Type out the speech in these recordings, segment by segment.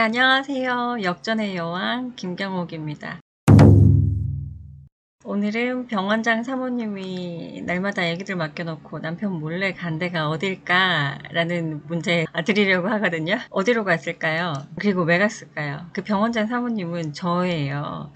안녕하세요. 역전의 여왕 김경옥입니다. 오늘은 병원장 사모님이 날마다 애기들 맡겨놓고 남편 몰래 간 데가 어딜까? 라는 문제 드리려고 하거든요. 어디로 갔을까요? 그리고 왜 갔을까요? 그 병원장 사모님은 저예요.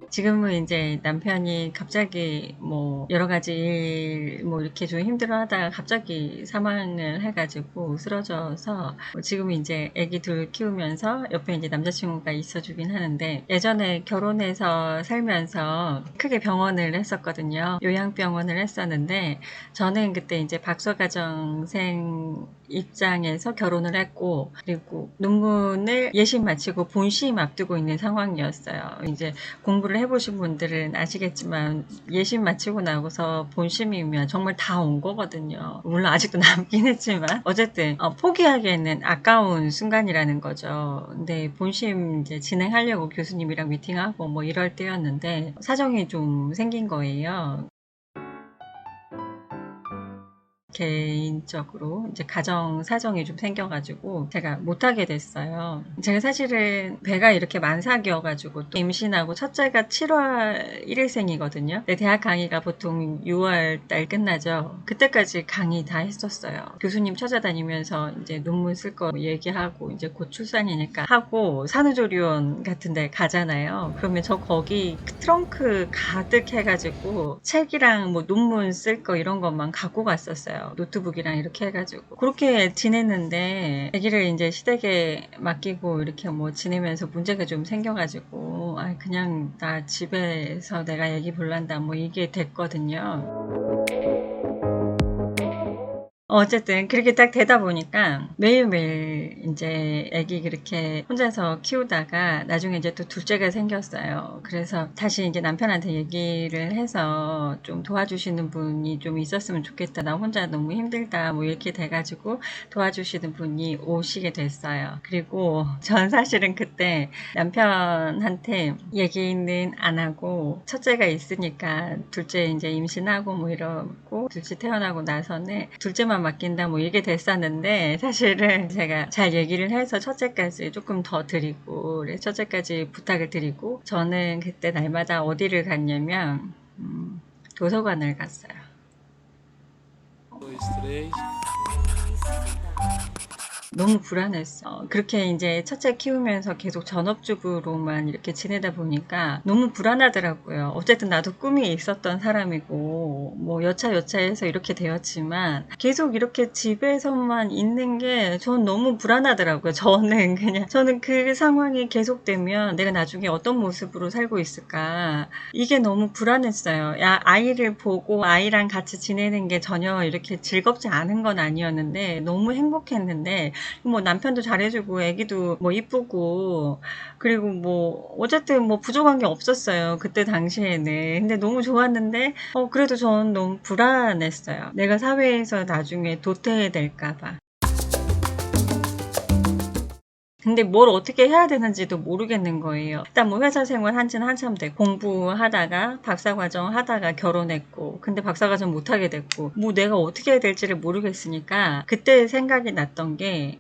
지금은 이제 남편이 갑자기 뭐 여러 가지 일 뭐 이렇게 좀 힘들어 하다가 갑자기 사망을 해가지고 쓰러져서 지금은 이제 아기 둘 키우면서 옆에 이제 남자친구가 있어주긴 하는데, 예전에 결혼해서 살면서 크게 병원을 했었거든요. 요양병원을 했었는데, 저는 그때 이제 박사과정생 입장에서 결혼을 했고, 그리고 논문을 예심 마치고 본시임 앞두고 있는 상황이었어요. 이제 공부를 해보신 분들은 아시겠지만 예심 마치고 나고서 본심이면 정말 다 온 거거든요. 물론 아직도 남긴 했지만 어쨌든 포기하기에는 아까운 순간이라는 거죠. 근데 본심 이제 진행하려고 교수님이랑 미팅하고 뭐 이럴 때였는데 사정이 좀 생긴 거예요. 개인적으로 이제 가정 사정이 좀 생겨가지고 제가 못하게 됐어요. 제가 사실은 배가 이렇게 만삭이어가지고 또 임신하고 첫째가 7월 1일생이거든요. 근데 대학 강의가 보통 6월 달 끝나죠. 그때까지 강의 다 했었어요. 교수님 찾아다니면서 이제 논문 쓸 거 얘기하고 이제 곧 출산이니까 하고 산후조리원 같은 데 가잖아요. 그러면 저 거기 트렁크 가득 해가지고 책이랑 뭐 논문 쓸 거 이런 것만 갖고 갔었어요. 노트북이랑 이렇게 해가지고 그렇게 지냈는데, 아기를 이제 시댁에 맡기고 이렇게 뭐 지내면서 문제가 좀 생겨가지고 그냥 나 집에서 내가 아기 볼란다 뭐 이게 됐거든요. 어쨌든 그렇게 딱 되다 보니까 매일매일 이제 아기 그렇게 혼자서 키우다가 나중에 이제 또 둘째가 생겼어요. 그래서 다시 이제 남편한테 얘기를 해서 좀 도와주시는 분이 좀 있었으면 좋겠다. 나 혼자 너무 힘들다. 뭐 이렇게 돼가지고 도와주시는 분이 오시게 됐어요. 그리고 전 사실은 그때 남편한테 얘기는 안 하고 첫째가 있으니까 둘째 이제 임신하고 뭐 이러고 둘째 태어나고 나서는 둘째만 맡긴다 뭐 이게 됐었는데, 사실은 제가 잘 얘기를 해서 첫째까지 조금 더 드리고 첫째까지 부탁을 드리고, 저는 그때 날마다 어디를 갔냐면 도서관을 갔어요. 너무 불안했어. 그렇게 이제 첫째 키우면서 계속 전업주부로만 이렇게 지내다 보니까 너무 불안하더라고요. 어쨌든 나도 꿈이 있었던 사람이고 뭐 여차여차해서 이렇게 되었지만 계속 이렇게 집에서만 있는 게 전 너무 불안하더라고요. 저는 그 상황이 계속되면 내가 나중에 어떤 모습으로 살고 있을까, 이게 너무 불안했어요. 아이를 보고 아이랑 같이 지내는 게 전혀 이렇게 즐겁지 않은 건 아니었는데 너무 행복했는데, 뭐 남편도 잘해주고 애기도 뭐 이쁘고 그리고 뭐 어쨌든 뭐 부족한 게 없었어요. 그때 당시에는. 근데 너무 좋았는데 그래도 전 너무 불안했어요. 내가 사회에서 나중에 도태될까 봐. 근데 뭘 어떻게 해야 되는지도 모르겠는 거예요. 일단 뭐 회사 생활 한 지는 한참 됐고, 공부하다가 박사과정 하다가 결혼했고, 근데 박사과정 못하게 됐고, 뭐 내가 어떻게 해야 될지를 모르겠으니까 그때 생각이 났던 게,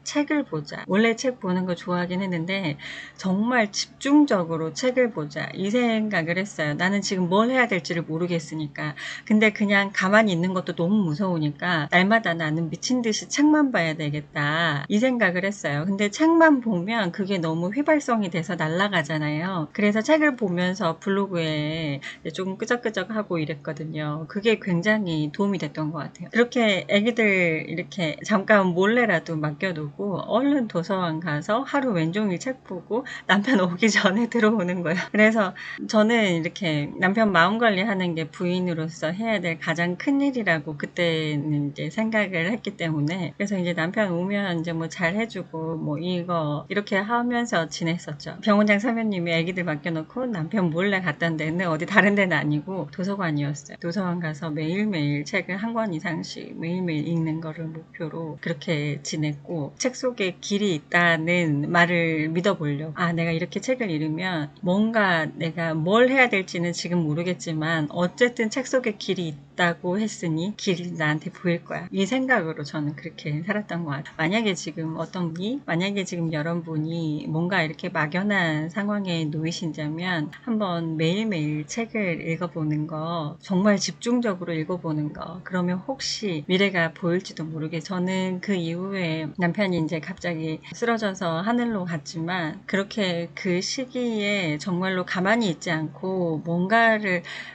책을 보자. 원래 책 보는 거 좋아하긴 했는데 정말 집중적으로 책을 보자 이 생각을 했어요. 나는 지금 뭘 해야 될지를 모르겠으니까. 근데 그냥 가만히 있는 것도 너무 무서우니까 날마다 나는 미친 듯이 책만 봐야 되겠다 이 생각을 했어요. 근데 책만 보면 그게 너무 휘발성이 돼서 날아가잖아요. 그래서 책을 보면서 블로그에 조금 끄적끄적하고 이랬거든요. 그게 굉장히 도움이 됐던 것 같아요. 그렇게 애기들 이렇게 잠깐 몰래라도 맡겨두고 얼른 도서관 가서 하루 왼종일 책 보고 남편 오기 전에 들어오는 거예요. 그래서 저는 이렇게 남편 마음 관리하는 게 부인으로서 해야 될 가장 큰 일이라고 그때는 이제 생각을 했기 때문에, 그래서 이제 남편 오면 이제 뭐 잘 해주고 뭐 이거 이렇게 하면서 지냈었죠. 병원장 사모님이 아기들 맡겨놓고 남편 몰래 갔던 데는 어디 다른 데는 아니고 도서관이었어요. 도서관 가서 매일매일 책을 한 권 이상씩 매일매일 읽는 거를 목표로 그렇게 지냈고, 책 속에 길이 있다는 말을 믿어보려고. 아, 내가 이렇게 책을 읽으면 뭔가 내가 뭘 해야 될지는 지금 모르겠지만 어쨌든 책 속에 길이 있다고 했으니 길이 나한테 보일 거야. 이 생각으로 저는 그렇게 살았던 것 같아요. 만약에 지금 만약에 지금 여러분이 뭔가 이렇게 막연한 상황에 놓이신다면 한번 매일매일 책을 읽어보는 거, 정말 집중적으로 읽어보는 거, 그러면 혹시 미래가 보일지도 모르게. 저는 그 이후에 남편이 이제 갑자기 쓰러져서 하늘로 갔지만 그렇게 그 시기에 정말로 가만히 있지 않고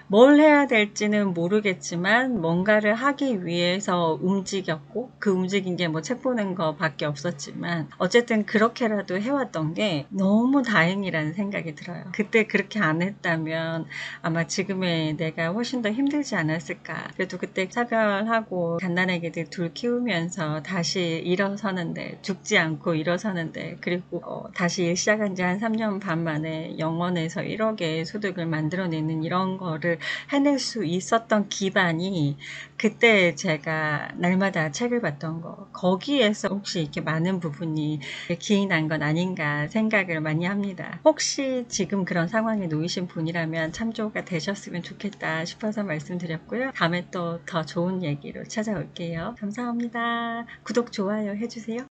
뭘 해야 될지는 모르겠지만 뭔가를 하기 위해서 움직였고, 그 움직인 게 뭐 책 보는 거 밖에 없었지만 어쨌든 그렇게라도 해왔던 게 너무 다행이라는 생각이 들어요. 그때 그렇게 안 했다면 아마 지금의 내가 훨씬 더 힘들지 않았을까. 그래도 그때 차별하고 갓난아기들 둘 키우면서 다시 일어서는데, 죽지 않고 일어서는데, 그리고 다시 일 시작한 지 한 3년 반 만에 영원에서 1억의 소득을 만들어내는 이런 거를 해낼 수 있었던 기반이 그때 제가 날마다 책을 봤던 거, 거기에서 혹시 이렇게 많은 부분이 기인한 건 아닌가 생각을 많이 합니다. 혹시 지금 그런 상황에 놓이신 분이라면 참조가 되셨으면 좋겠다 싶어서 말씀드렸고요. 다음에 또 더 좋은 얘기로 찾아올게요. 감사합니다. 구독, 좋아요 해주세요.